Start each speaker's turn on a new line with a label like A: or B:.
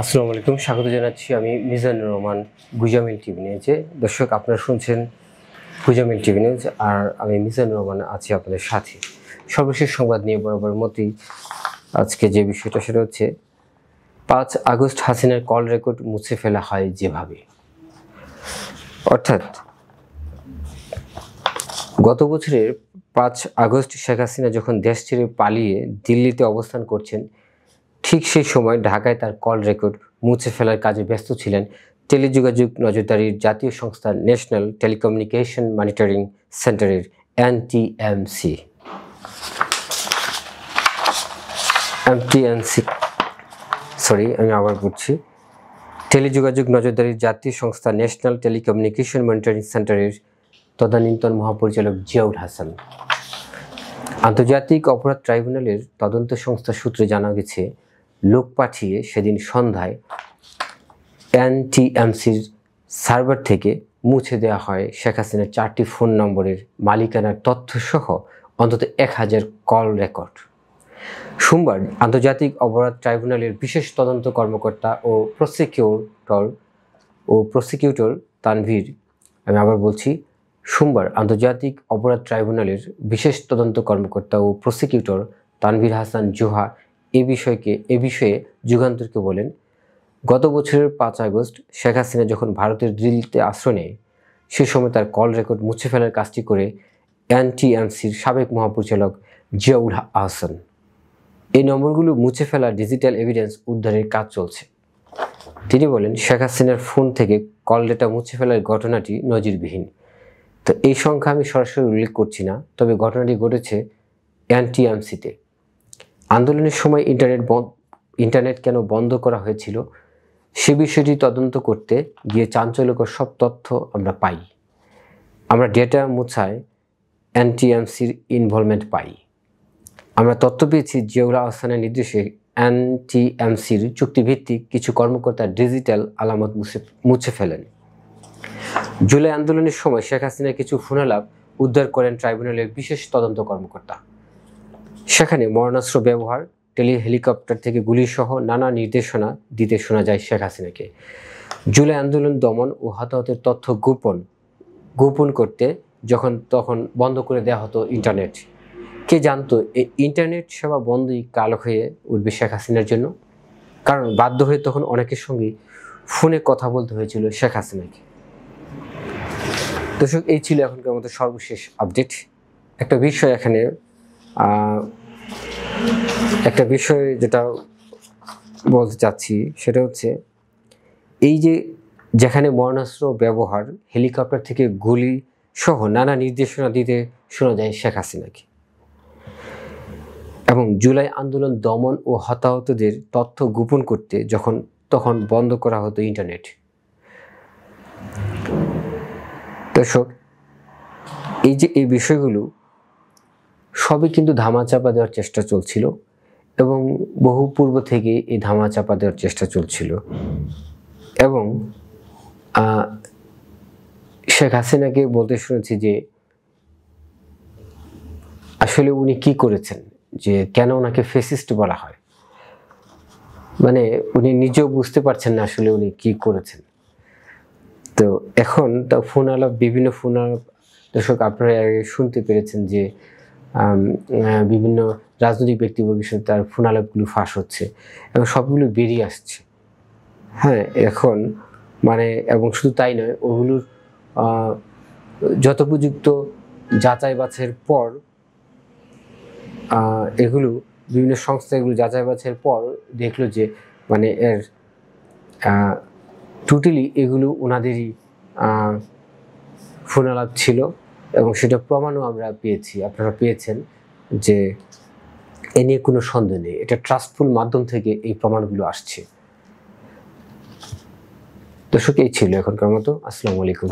A: আসসালামু আলাইকুম, স্বাগত জানাচ্ছি আমি মিজানুর রহমান গুজামিল টিভি নিউজে। দর্শক, আপনারা শুনছেন গুজামিল টিভি নিউজ, আর আমি মিজানুর রহমান আছি আপনাদের সাথে। সর্বশেষ সংবাদ নিয়ে বরাবর মতোই আজকে যে বিষয়টা সেটা হচ্ছে 5 আগস্ট হাসিনার কল রেকর্ড মুছে ফেলা হয় যেভাবে। অর্থাৎ গত বছরের 5 আগস্ট শেখ হাসিনা যখন দেশ ছেড়ে পালিয়ে দিল্লিতে অবস্থান করছেন, ঠিক সেই সময় ঢাকায় তার কল রেকর্ড মুছে ফেলার কাজে ব্যস্ত ছিলেন টেলিযোগাযোগ নজরদারির জাতীয় সংস্থা ন্যাশনাল টেলিকমিউনিকেশন মনিটরিং সেন্টারের এনটিএমসি। আমি আবার বলছি, টেলিযোগাযোগ নজরদারির জাতীয় সংস্থা ন্যাশনাল টেলিকমিউনিকেশন মনিটরিং সেন্টারের তদানীন্তন মহাপরিচালক জিয়াউল হাসান। আন্তর্জাতিক অপরাধ ট্রাইব্যুনালের তদন্ত সংস্থা সূত্রে জানা গেছে, লোক পাঠিয়ে সেদিন সন্ধ্যায় এনটিএমসির সার্ভার থেকে মুছে দেওয়া হয় শেখ হাসিনার 4টি ফোন নম্বরের মালিকানার তথ্যসহ অন্তত 1000 কল রেকর্ড। সোমবার আন্তর্জাতিক অপরাধ ট্রাইব্যুনালের বিশেষ তদন্ত কর্মকর্তা ও প্রসিকিউটর তানভীর সোমবার আন্তর্জাতিক অপরাধ ট্রাইব্যুনালের বিশেষ তদন্ত কর্মকর্তা ও প্রসিকিউটর তানভীর হাসান জোহা এ বিষয়ে যুগান্তরকে বলেন, গত বছরের 5 আগস্ট শেখ হাসিনা যখন ভারতের দিল্লিতে আশ্রয় নেয়, সে সময় তার কল রেকর্ড মুছে ফেলার কাজটি করে এনটিএমসির সাবেক মহাপরিচালক জিয়াউল হাসান। এই নম্বরগুলো মুছে ফেলা ডিজিটাল এভিডেন্স উদ্ধারের কাজ চলছে। তিনি বলেন, শেখ হাসিনার ফোন থেকে কল ডেটা মুছে ফেলার ঘটনাটি নজিরবিহীন। তো এই সংখ্যা আমি সরাসরি উল্লেখ করছি না, তবে ঘটনাটি ঘটেছে এনটিএমসিতে। আন্দোলনের সময় ইন্টারনেট কেন বন্ধ করা হয়েছিল সে বিষয়টি তদন্ত করতে গিয়ে চাঞ্চল্যকর সব তথ্য আমরা পাই। আমরা ডেটা মুছায় এনটিএমসির ইনভলভমেন্ট পাই। আমরা তথ্য পেয়েছি জিয়াউল হাসানের নির্দেশে এনটিএমসির চুক্তিভিত্তিক কিছু কর্মকর্তা ডিজিটাল আলামত মুছে ফেলেন। জুলাই আন্দোলনের সময় শেখ হাসিনা কিছু ফোনালাপ উদ্ধার করেন ট্রাইব্যুনালের বিশেষ তদন্ত কর্মকর্তা। সেখানে মরণাস্ত্র ব্যবহার, হেলিকপ্টার থেকে গুলিসহ নানা নির্দেশনা দিতে শোনা যায় শেখ হাসিনাকে। জুলাই আন্দোলন দমন ও হতাহতের তথ্য গোপন করতে তখন বন্ধ করে দেওয়া হতো ইন্টারনেট। কে জানতো এই ইন্টারনেট সেবা বন্ধই কাল হয়ে উঠবে শেখ হাসিনার জন্য? কারণ বাধ্য হয়ে তখন অনেকের সঙ্গে ফোনে কথা বলতে হয়েছিল শেখ হাসিনাকে। দর্শক, এই ছিল এখনকার মতো সর্বশেষ আপডেট। একটা বিষয় যেটা বলতে চাচ্ছি সেটা হচ্ছে, এই যেখানে মরণাস্ত্র ব্যবহার, হেলিকপ্টার থেকে গুলি সহ নানা নির্দেশনা দিতে শোনা যায় শেখ হাসিনাকে, এবং জুলাই আন্দোলন দমন ও হতাহতদের তথ্য গোপন করতে তখন বন্ধ করা হতো ইন্টারনেট। দর্শক, এই বিষয়গুলো সবই কিন্তু ধামাচাপা দেওয়ার চেষ্টা চলছিল, এবং বহু পূর্ব থেকে এই ধামাচাপা দেওয়ার চেষ্টা চলছিল। এবং শেখ হাসিনাকে বলতে শুনেছি যে আসলে উনি কি করেছেন, যে কেন ওনাকে ফেসিস্ট বলা হয়। মানে উনি নিজেও বুঝতে পারছেন না আসলে উনি কি করেছেন। তো এখন তা বিভিন্ন ফোন আলাপ দর্শক আপনারা শুনতে পেরেছেন যে বিভিন্ন রাজনৈতিক ব্যক্তিবর্গের সাথে তার ফোন আলাপগুলো ফাঁস হচ্ছে এবং সবগুলো বেরিয়ে আসছে। হ্যাঁ, এখন এবং শুধু তাই নয়, ওগুলোর যথোপযুক্ত যাচাই বাছাইয়ের পর বিভিন্ন সংস্থা এগুলো যাচাই বাছাইয়ের পর দেখলো যে এর টোটালি এগুলো ওনাদেরই ফোন আলাপ ছিল, এবং সেটা প্রমাণও আমরা পেয়েছি, আপনারা পেয়েছেন, যে এ নিয়ে কোনো সন্দেহ নেই। এটা ট্রাস্টফুল মাধ্যম থেকে এই প্রমাণগুলো আসছে। দর্শক, এই ছিল এখনকার মতো। আসসালামু আলাইকুম।